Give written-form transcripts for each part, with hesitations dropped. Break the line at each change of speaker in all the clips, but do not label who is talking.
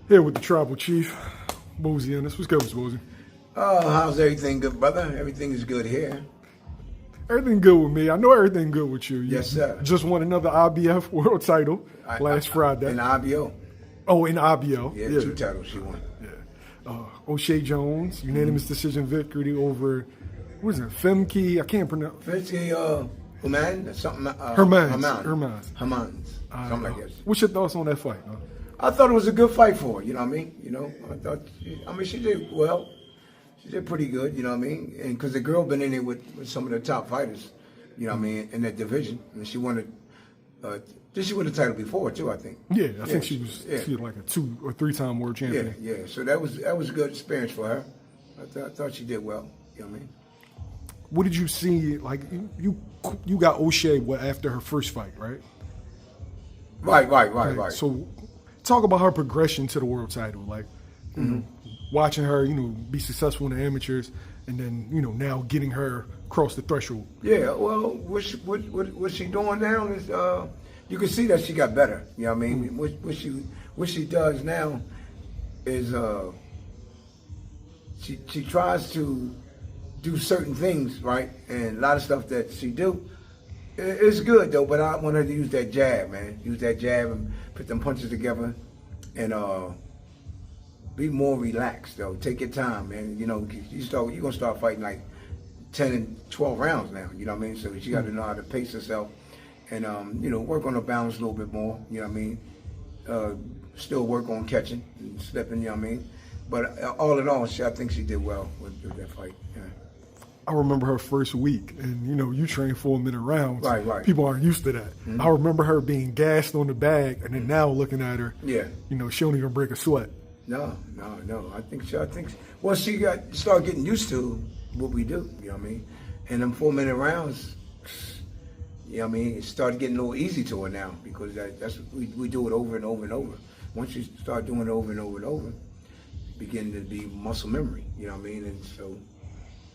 Here with the tribal chief, Bozy Ennis. What's good, Mr. Bozy?
Oh, how's everything good, brother? Everything is good here.
Everything good with me. I know everything good with you.
Yes, sir.
Just won another IBF world title last Friday.
In IBO.
Oh, in IBO.
Yeah, 2 titles she won.
Yeah. O'Shea Jones, unanimous decision victory over, what is it, Femke? I can't pronounce.
Femke, Human? Something.
Hermans.
Something like that.
What's your thoughts on that fight? Huh?
I thought it was a good fight for her, you know what I mean? She did well. She did pretty good, you know what I mean? And because the girl been in there with some of the top fighters, you know what I mean, in that division. And she won did she win the title before, too, I think?
Yeah, I think she was like a 2 or 3-time world champion.
Yeah. So that was a good experience for her. I thought she did well, you know what I mean?
What did you see? Like, you got O'Shea after her first fight, right?
Right.
So talk about her progression to the world title. Like, you know, watching her, be successful in the amateurs, and then, now getting her across the threshold.
Yeah, well, what she doing now is, you can see that she got better. You know what I mean? What she does now is she tries to do certain things, right? And a lot of stuff that she do, it's good though. But I want her to use that jab, man. Use that jab and put them punches together, and be more relaxed though. Take your time, man. You're gonna start fighting like 10 and 12 rounds now. You know what I mean? So she got to know how to pace herself, and work on her balance a little bit more. You know what I mean? Still work on catching and slipping. You know what I mean? But all in all, I think she did well with that fight. Yeah.
I remember her first week, and you train 4-minute rounds.
Right.
People aren't used to that. Mm-hmm. I remember her being gassed on the bag, and then now looking at her, she don't even break a sweat.
No. I think she started getting used to what we do. You know what I mean? And them 4-minute rounds, you know what I mean? It started getting a little easy to her now because that's we do it over and over and over. Once you start doing it over and over and over, begin to be muscle memory. You know what I mean? And so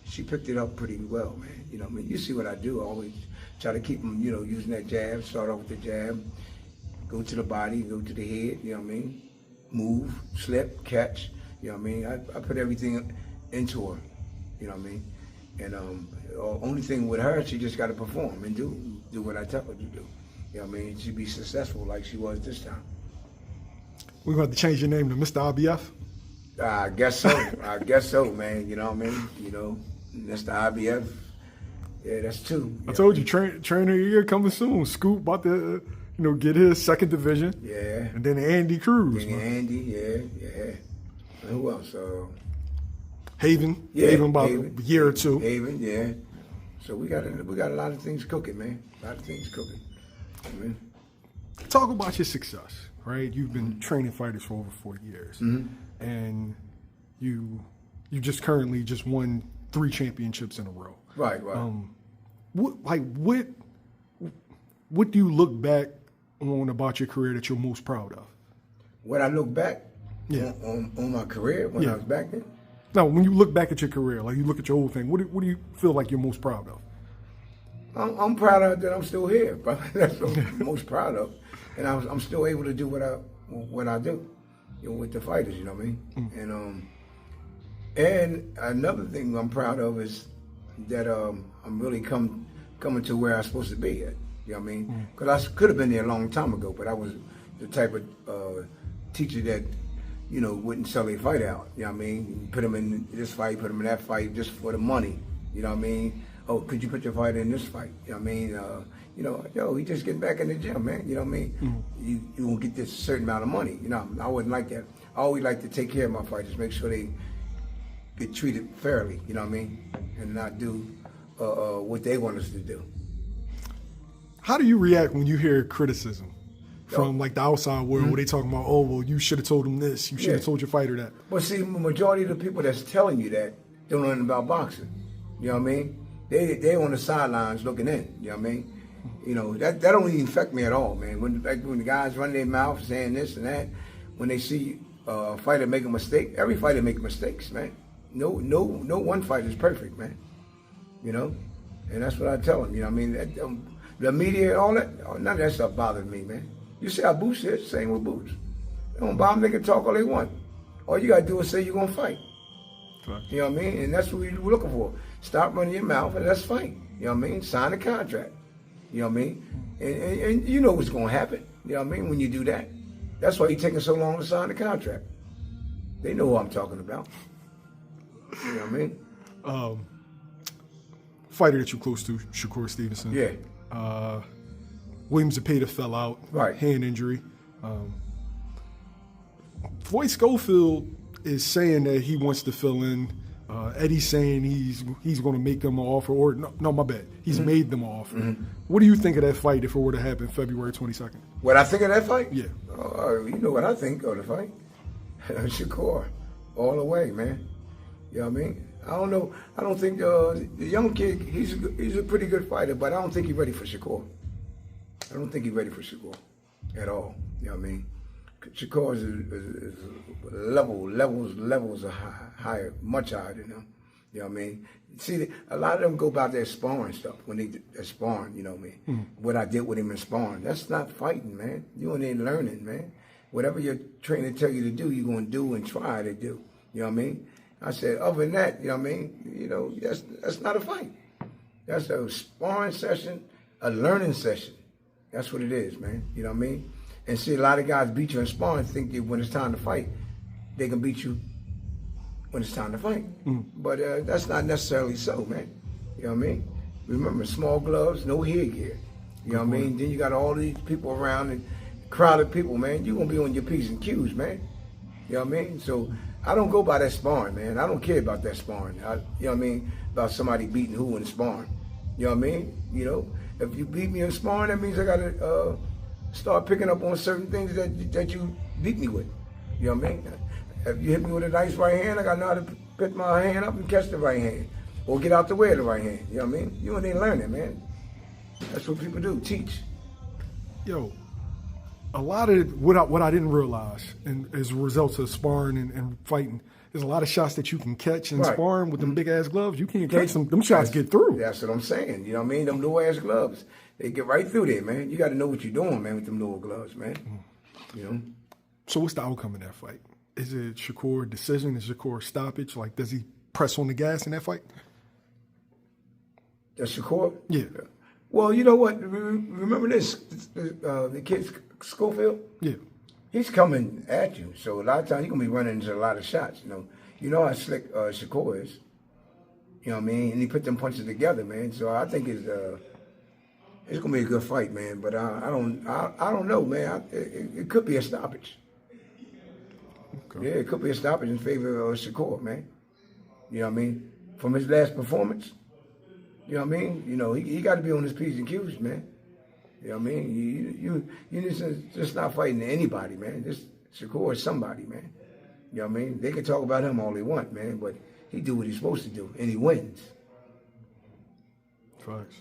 she picked it up pretty well, man. You know what I mean? You see what I do. I always try to keep them, using that jab. Start off with the jab, go to the body, go to the head. You know what I mean? Move, slip, catch. You know what I mean? I put everything into her. You know what I mean? And only thing with her, she just got to perform and do what I tell her to do. You know what I mean? She'd be successful like she was this time.
We're going to have to change your name to Mr. IBF?
I guess so, man. You know what I mean? That's the IBF. Yeah, that's 2.
I told you, trainer of the year coming soon. Scoop about to, get his 2nd division.
Yeah.
And then Andy Cruz.
Andy, yeah. Who else?
Haven. Haven about a year or 2.
Haven, yeah. So we got a lot of things cooking, man. A lot of things cooking.
Talk about your success, right? You've been training fighters for over 40 years. Mm-hmm. And you just currently won 3 championships in a row.
Right.
What do you look back on about your career that you're most proud of?
What I look back on my career when I was back then?
No, when you look back at your career, like you look at your whole thing, what do you feel like you're most proud of?
I'm proud of that I'm still here, bro. That's what I'm most proud of. And I'm still able to do what I do. With the fighters, you know what I mean? Mm. And another thing I'm proud of is that I'm really coming to where I'm supposed to be at. You know what I mean? Because I could have been there a long time ago, but I was the type of teacher that, wouldn't sell a fight out. You know what I mean? Put them in this fight, put them in that fight just for the money. You know what I mean? Oh, could you put your fighter in this fight? You know what I mean? He just getting back in the gym, man. You know what I mean? Mm-hmm. You won't get this certain amount of money. I wouldn't like that. I always like to take care of my fighters, make sure they get treated fairly, you know what I mean? And not do what they want us to do.
How do you react when you hear criticism from like the outside world where they talking about, oh, well, you should have told him this, you should have told your fighter that? Well,
see, the majority of the people that's telling you that don't know nothing about boxing. You know what I mean? They on the sidelines looking in, you know what I mean? That don't even affect me at all, man. When the guys run their mouth saying this and that, when they see a fighter make a mistake, every fighter make mistakes, man. No one fighter is perfect, man. And that's what I tell them. You know what I mean? The media, all that, none of that stuff bothers me, man. You see how Boots is, same with Boots. Don't bother them. They can talk all they want. All you got to do is say you're going to fight.
Right.
You know what I mean? And that's what we're looking for. Stop running your mouth and let's fight. You know what I mean? Sign a contract. You know what I mean? And you know what's going to happen. You know what I mean? When you do that. That's why you're taking so long to sign the contract. They know who I'm talking about. You know what I mean?
Fighter that you're close to, Shakur Stevenson.
Yeah.
Williams Zepeda fell out.
Right.
Hand injury. Floyd Schofield is saying that he wants to fill in. Eddie's saying he's going to make them an offer. Or no, my bad. He's made them an offer. What do you think of that fight if it were to happen February 22nd?
What I think of that fight?
Yeah.
You know what I think of the fight. Shakur. All the way, man. You know what I mean? I don't know. I don't think the young kid, he's a pretty good fighter, but I don't think he's ready for Shakur. I don't think he's ready for Shakur at all. You know what I mean? Shakur is levels are higher, much higher than him. You know what I mean? See, a lot of them go about their sparring stuff when they're sparring, you know what I mean? What I did with him in sparring. That's not fighting, man. You ain't learning, man. Whatever your trainer tell you to do, you're going to do and try to do. You know what I mean? I said, other than that, you know what I mean? You know, that's not a fight. That's a sparring session, a learning session. That's what it is, man. You know what I mean? And see, a lot of guys beat you in sparring think that when it's time to fight, they can beat you when it's time to fight. But that's not necessarily so, man. You know what I mean? Remember, small gloves, no headgear. You know what I mean? Then you got all these people around and crowded people, man. You're going to be on your P's and Q's, man. You know what I mean? So I don't go by that sparring, man. I don't care about that sparring. You know what I mean? About somebody beating who in sparring. You know what I mean? You know, if you beat me in sparring, that means I got to start picking up on certain things that you beat me with. You know what I mean? If you hit me with a nice right hand, I got to know how to pick my hand up and catch the right hand. Or get out the way of the right hand. You know what I mean? You ain't learning, man. That's what people do, teach.
Yo, a lot of what I didn't realize, and as a result of sparring and fighting, there's a lot of shots that you can catch in sparring with them big ass gloves. You can't catch them. Them shots get through.
That's what I'm saying. You know what I mean? Them little ass gloves, they get right through there, man. You got to know what you're doing, man, with them little gloves, man. You know.
So what's the outcome of that fight? Is it Shakur decision? Is Shakur stoppage? Like, does he press on the gas in that fight?
That's Shakur?
Yeah.
Well, you know what? Remember this? The kid Schofield?
Yeah.
He's coming at you. So a lot of times he's going to be running into a lot of shots, you know. You know how slick Shakur is. You know what I mean? And he put them punches together, man. So I think it's going to be a good fight, man. But I don't know, man. It could be a stoppage. Okay. Yeah, it could be a stoppage in favor of Shakur, man. You know what I mean? From his last performance. You know what I mean? You know, he got to be on his P's and Q's, man. You know what I mean? You just not fighting anybody, man. This Shakur is somebody, man. You know what I mean? They can talk about him all they want, man, but he do what he's supposed to do, and he wins.
Facts.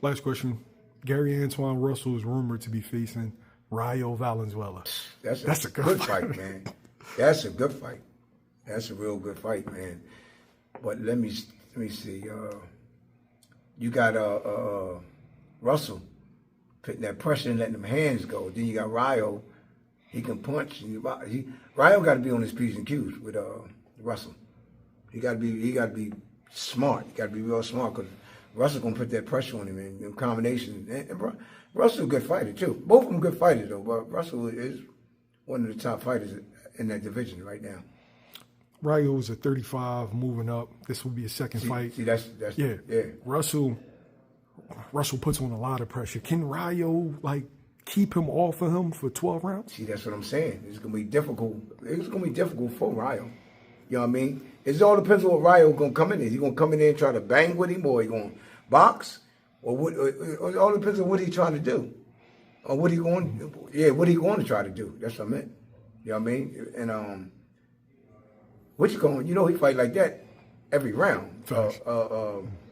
Last question. Gary Antuanne Russell is rumored to be facing Rayo Valenzuela.
That's a good fight, man. That's a good fight. That's a real good fight, man. But let me see. You got Russell putting that pressure and letting them hands go. Then you got Rayo. He can punch. Rayo got to be on his P's and Q's with Russell. He got to be smart. He got to be real smart because Russell gonna put that pressure on him in combination. And Russell's a good fighter too. Both of them good fighters though. But Russell is one of the top fighters in that division right now.
Rayo's at 35, moving up. This will be his second fight.
See, that's
yeah. Russell puts on a lot of pressure. Can Rayo keep him off of him for 12 rounds?
See, that's what I'm saying. It's gonna be difficult. It's gonna be difficult for Rayo. You know what I mean? It all depends on what Rayo gonna come in there. He gonna come in there and try to bang with him, or he gonna box, or what? It all depends on what he's trying to do, or what he going to try to do. That's what I meant. You know what I mean? And you know, he fight like that every round.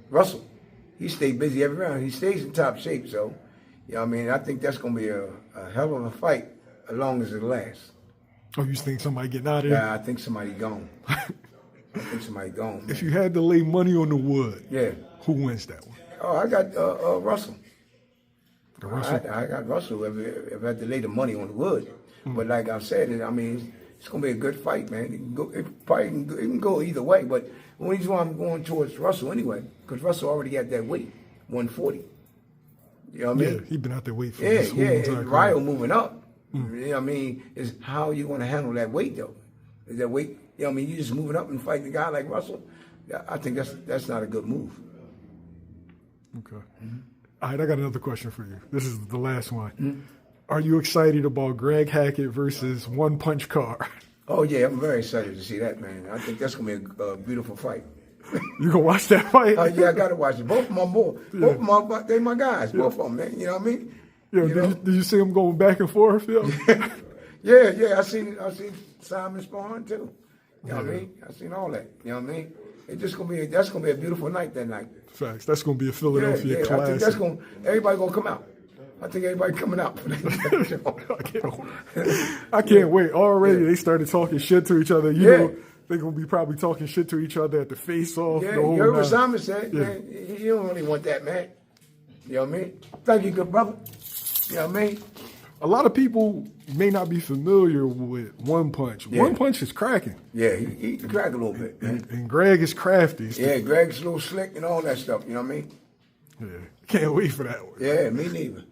Russell, he stay busy every round. He stays in top shape, so you know what I mean. I think that's gonna be a hell of a fight, as long as it lasts.
Oh, you think somebody getting out of there?
Yeah, I think somebody gone. Man.
If you had to lay money on the wood, who wins that one?
Oh, I got Russell.
Russell?
I got Russell. If I had to lay the money on the wood, But like I've said, I mean, it's going to be a good fight, man. It can go either way. But the reason why I'm going towards Russell anyway, because Russell already got that weight, 140. You know what I mean?
Yeah, he's been out there waiting for this whole entire
Rayo moving up. You know what I mean? Is how you going to handle that weight, though. Is that weight, you know what I mean? You just moving up and fighting a guy like Russell? I think that's not a good move.
Okay. All right, I got another question for you. This is the last one. Are you excited about Greg Hackett versus One Punch Carr?
Oh, yeah, I'm very excited to see that, man. I think that's going to be a beautiful fight.
You going to watch that fight?
Yeah, I got to watch it. Both of my boys. Both of my, they my guys. Both of them, man. You know what I mean?
Yeah, did you see them going back and forth, Phil?
Yeah, I seen Simon Spawn, too. You know what I mean? I seen all that. You know what I mean? That's gonna be a beautiful night that night.
Facts. That's gonna be a Philadelphia classic.
I think everybody gonna come out. I think everybody coming out for that.
I can't wait. Already they started talking shit to each other. You know, they're gonna be probably talking shit to each other at the face-off.
Yeah, you heard what Simon said, man. He don't really want that, man. You know what I mean? Thank you, good brother. You know what I mean?
A lot of people may not be familiar with One Punch. Yeah. One Punch is cracking.
Yeah, he can crack a little bit.
And Greg is crafty.
Yeah, Greg's a little slick and all that stuff. You know what I mean?
Yeah, can't wait for that one.
Yeah, me neither.